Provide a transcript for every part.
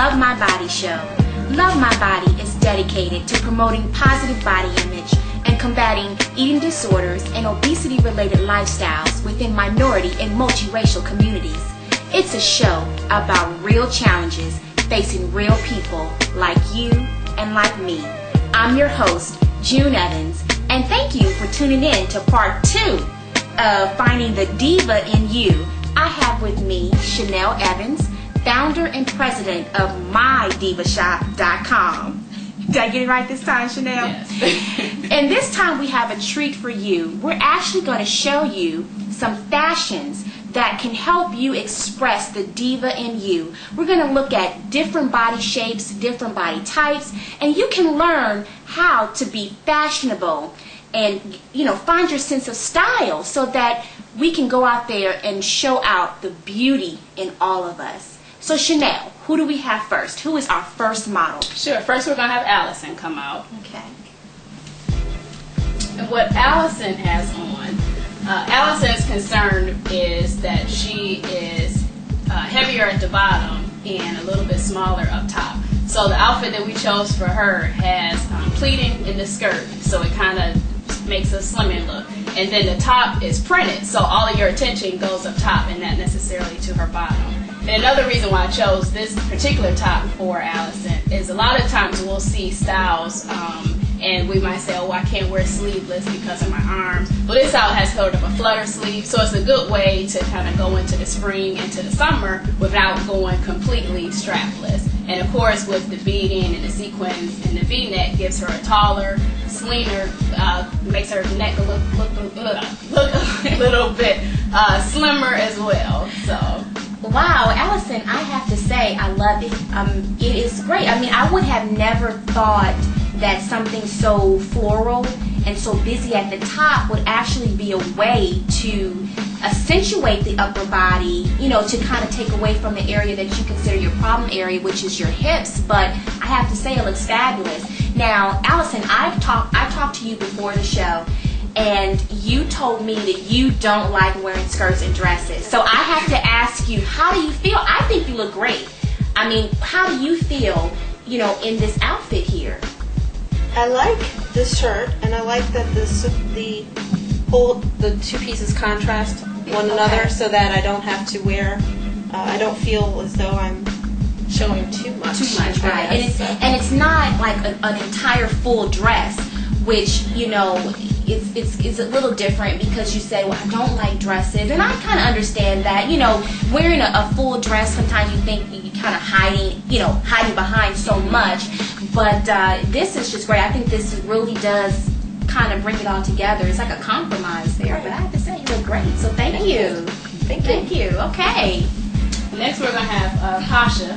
Love My Body show. Love My Body is dedicated to promoting positive body image and combating eating disorders and obesity-related lifestyles within minority and multiracial communities. It's a show about real challenges facing real people like you and like me. I'm your host, June Evans, and thank you for tuning in to part 2 of Finding the Diva in You. I have with me Chanel Evans, founder and president of MyDivaShop.com. Did I get it right this time, Chanel? Yes. And this time we have a treat for you. We're actually going to show you some fashions that can help you express the diva in you. We're going to look at different body shapes, different body types, and you can learn how to be fashionable and, find your sense of style so that we can go out there and show out the beauty in all of us. So Chanel, who do we have first? Who is our first model? Sure. First, we're going to have Allison come out. Okay. And what Allison has on, Allison's concern is that she is heavier at the bottom and a little bit smaller up top. So the outfit that we chose for her has pleating in the skirt, so it kind of makes a slimming look. And then the top is printed, so all of your attention goes up top and not necessarily to her bottom. And another reason why I chose this particular top for Allison is a lot of times we'll see styles and we might say, oh, I can't wear sleeveless because of my arms. Well, this out has sort of a flutter sleeve, so it's a good way to kind of go into the spring, into the summer without going completely strapless. And of course, with the beading and the sequins and the V-neck gives her a taller, leaner, makes her neck look a little bit slimmer as well. So. Wow, Allison, I have to say I love it. It is great. I mean, I would have never thought that something so floral and so busy at the top would actually be a way to accentuate the upper body, to kind of take away from the area that you consider your problem area, which is your hips. But I have to say it looks fabulous. Now, Allison, I talked to you before the show, and you told me that you don't like wearing skirts and dresses. So I have to ask you, how do you feel? I think you look great. I mean, how do you feel, in this outfit here? I like this shirt, and I like that the two pieces contrast one another, so that I don't have to wear. I don't feel as though I'm showing too much. Right? And it's not like an entire full dress, which it's a little different because you say, well, I don't like dresses, and I kind of understand that. Wearing a full dress, sometimes you think you kind of hiding behind so much, but this is just great. I think this really does kind of bring it all together. It's like a compromise there, but I have to say you look great. So thank you. Thank you. Okay. Next, we're going to have Pasha.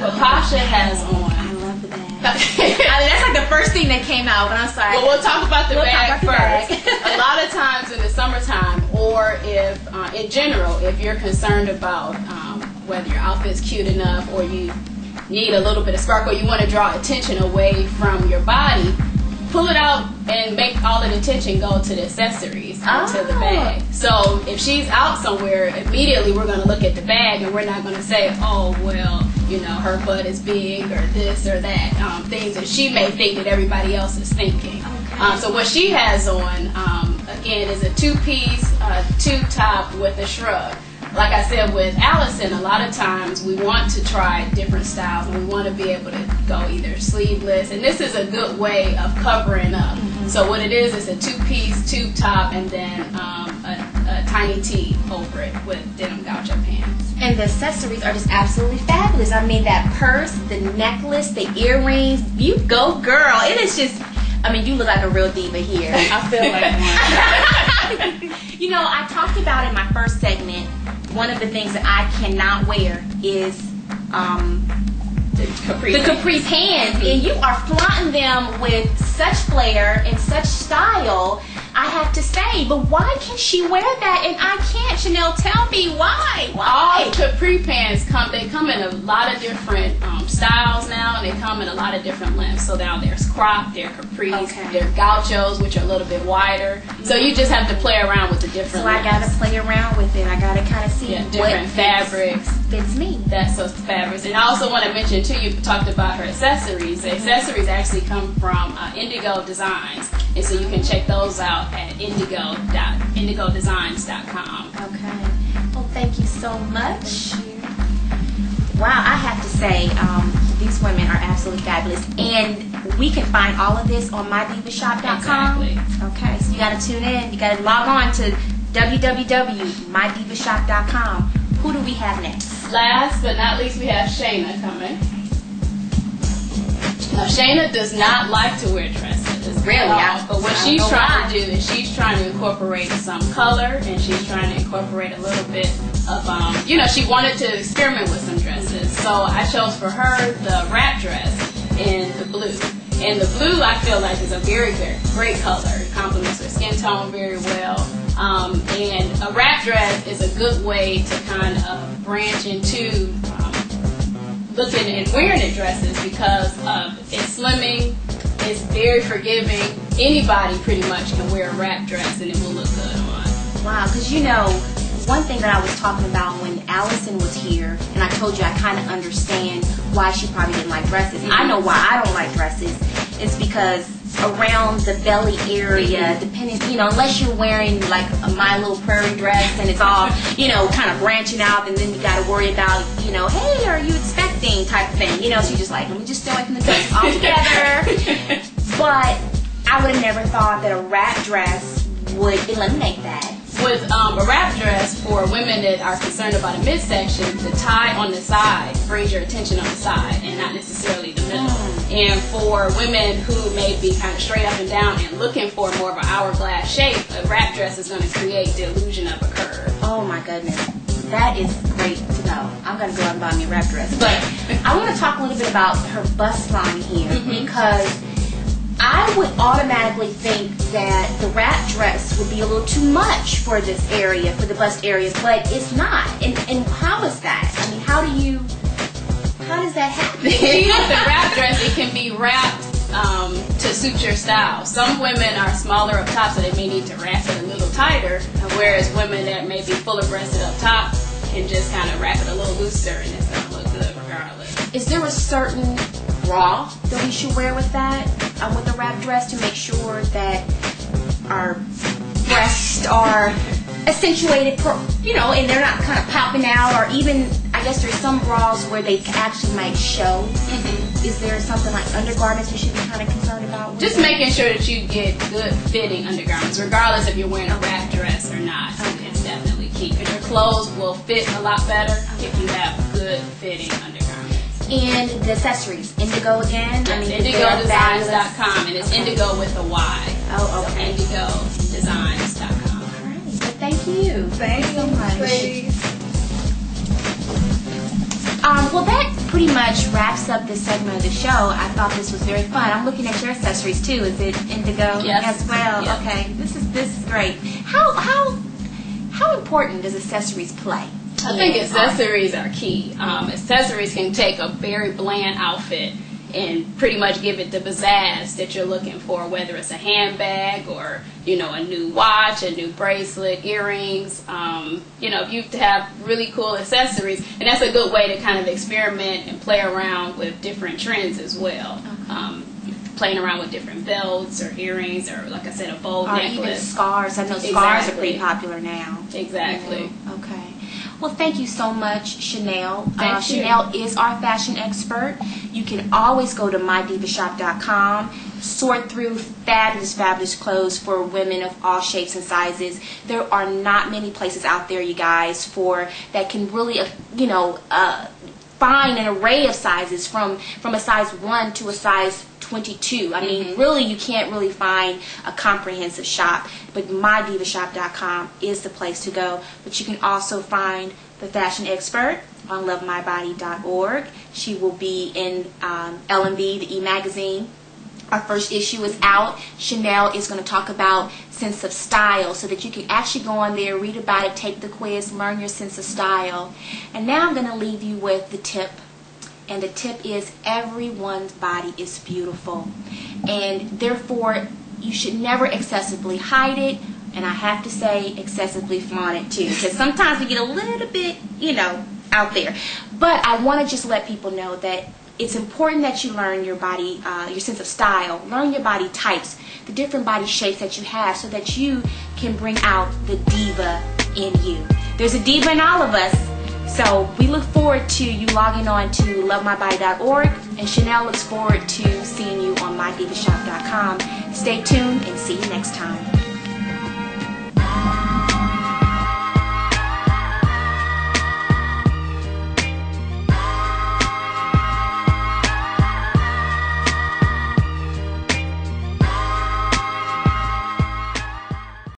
What Pasha has on. I love the bag. I mean, that's like the first thing that came out, but I'm sorry. Well, we'll talk about the bag first. A lot of times in the summertime, or if, in general, if you're concerned about whether your outfit's cute enough or you need a little bit of sparkle, you want to draw attention away from your body, pull it out and make all the attention go to the accessories, to the bag. So if she's out somewhere, immediately we're going to look at the bag and we're not going to say, oh, well, her butt is big or this or that, things that she may think that everybody else is thinking. Okay. So what she has on, again, is a two-piece, two-top with a shrug. Like I said, with Allison, a lot of times we want to try different styles and we want to be able to go either sleeveless, and this is a good way of covering up. Mm-hmm. So what it is a two-piece, two-top, and then a tiny tee over it with denim gaucho pants. And the accessories are just absolutely fabulous. I mean, that purse, the necklace, the earrings, you go girl. It is just, you look like a real diva here. I feel like one. I talked about in my first segment, one of the things that I cannot wear is the capri pants. And you are flaunting them with such flair and such style. I have to say, but why can she wear that and I can't? Chanel, tell me why. All capri pants they come in a lot of different styles now, and they come in a lot of different lengths. So now there's crop, there are capris, there are gauchos, which are a little bit wider. So you just have to play around with the different lengths. I gotta play around with it. I gotta kind of see different fabrics. Fits me. That's those fabrics. And I also want to mention too, you talked about her accessories. The accessories actually come from Indigo Designs, and so you can check those out at indigodesigns.com. Okay. Well, thank you so much. Wow, I have to say, these women are absolutely fabulous, and we can find all of this on mydivashop.com. Exactly. Okay, so you got to tune in. You got to log on to www.mydivashop.com. Who do we have next? Last but not least, we have Shayna coming. Now, Shayna does not like to wear dresses. Really? But what she's trying to do is she's trying to incorporate some color, and she's trying to incorporate a little bit of, she wanted to experiment with some dresses. So I chose for her the wrap dress in the blue. And the blue, I feel like, is a very, very great color. It complements her skin tone very well. And a wrap dress is a good way to kind of branch into looking and wearing the dresses because it's slimming, it's very forgiving. Anybody pretty much can wear a wrap dress and it will look good on. Wow, because one thing that I was talking about when Allison was here, and I told you I kind of understand why she probably didn't like dresses. I know why I don't like dresses. It's because around the belly area, depending, unless you're wearing like a My Little Prairie dress and it's all, kind of branching out, and then you got to worry about, hey, are you expecting type of thing, so you're just like, let me just stay away from the dress altogether. But I would have never thought that a wrap dress would eliminate that. With a wrap dress for women that are concerned about a midsection, the tie on the side brings your attention on the side and not necessarily the middle. And for women who may be kind of straight up and down and looking for more of an hourglass shape, a wrap dress is going to create the illusion of a curve. Oh my goodness. That is great to know. I'm going to go out and buy me a wrap dress. But I want to talk a little bit about her bust line here because I would automatically think that the wrap dress would be a little too much for this area, for the bust area, but it's not. And how is that? I mean, how does that happen? With the wrap dress, it can be wrapped to suit your style. Some women are smaller up top, so they may need to wrap it a little tighter, whereas women that may be fuller breasted up top can just kind of wrap it a little looser and it's going to look good regardless. Is there a certain bra that we should wear with that, with the wrap dress, to make sure that our breasts are accentuated, and they're not kind of popping out, or even, I guess there's some bras where they actually might show. Is there something like undergarments we should be kind of concerned about? Just making sure that you get good fitting undergarments, regardless if you're wearing a wrap dress or not. It's definitely key, because your clothes will fit a lot better if you have good fitting undergarments. And the accessories, Indigo again? IndigoDesigns.com, and it's Indigo with a Y. Oh, okay. So IndigoDesigns.com. All right. Well, thank you. Thank you so much, ladies. Well, that pretty much wraps up this segment of the show. I thought this was very fun. I'm looking at your accessories too. Is it Indigo as well? Yes. Okay. This is great. How important does accessories play? I think accessories are key. Accessories can take a very bland outfit and pretty much give it the pizzazz that you're looking for, whether it's a handbag or, a new watch, a new bracelet, earrings. If you have really cool accessories, and that's a good way to kind of experiment and play around with different trends as well. Playing around with different belts or earrings or, like I said, a bold necklace. Even scarves. I know scarves are pretty popular now. Exactly. Okay. Well, thank you so much, Chanel. Thank you. Chanel is our fashion expert. You can always go to mydivashop.com, sort through fabulous clothes for women of all shapes and sizes. There are not many places out there, you guys, that can really, find an array of sizes from a size 1 to a size 22. I mean, really, you can't really find a comprehensive shop, but mydivashop.com is the place to go. But you can also find the fashion expert on lovemybody.org. She will be in LMB, the e-magazine, Our first issue is out. Chanel is going to talk about sense of style so that you can actually go on there, read about it, take the quiz, learn your sense of style. And now I'm going to leave you with the tip. And the tip is everyone's body is beautiful. And therefore, you should never excessively hide it. And I have to say excessively flaunt it too. Because sometimes we get a little bit, out there. But I want to just let people know that it's important that you learn your body, your sense of style, learn your body types, the different body shapes that you have so that you can bring out the diva in you. There's a diva in all of us, so we look forward to you logging on to lovemybody.org, and Chanel looks forward to seeing you on mydivashop.com. Stay tuned and see you next time.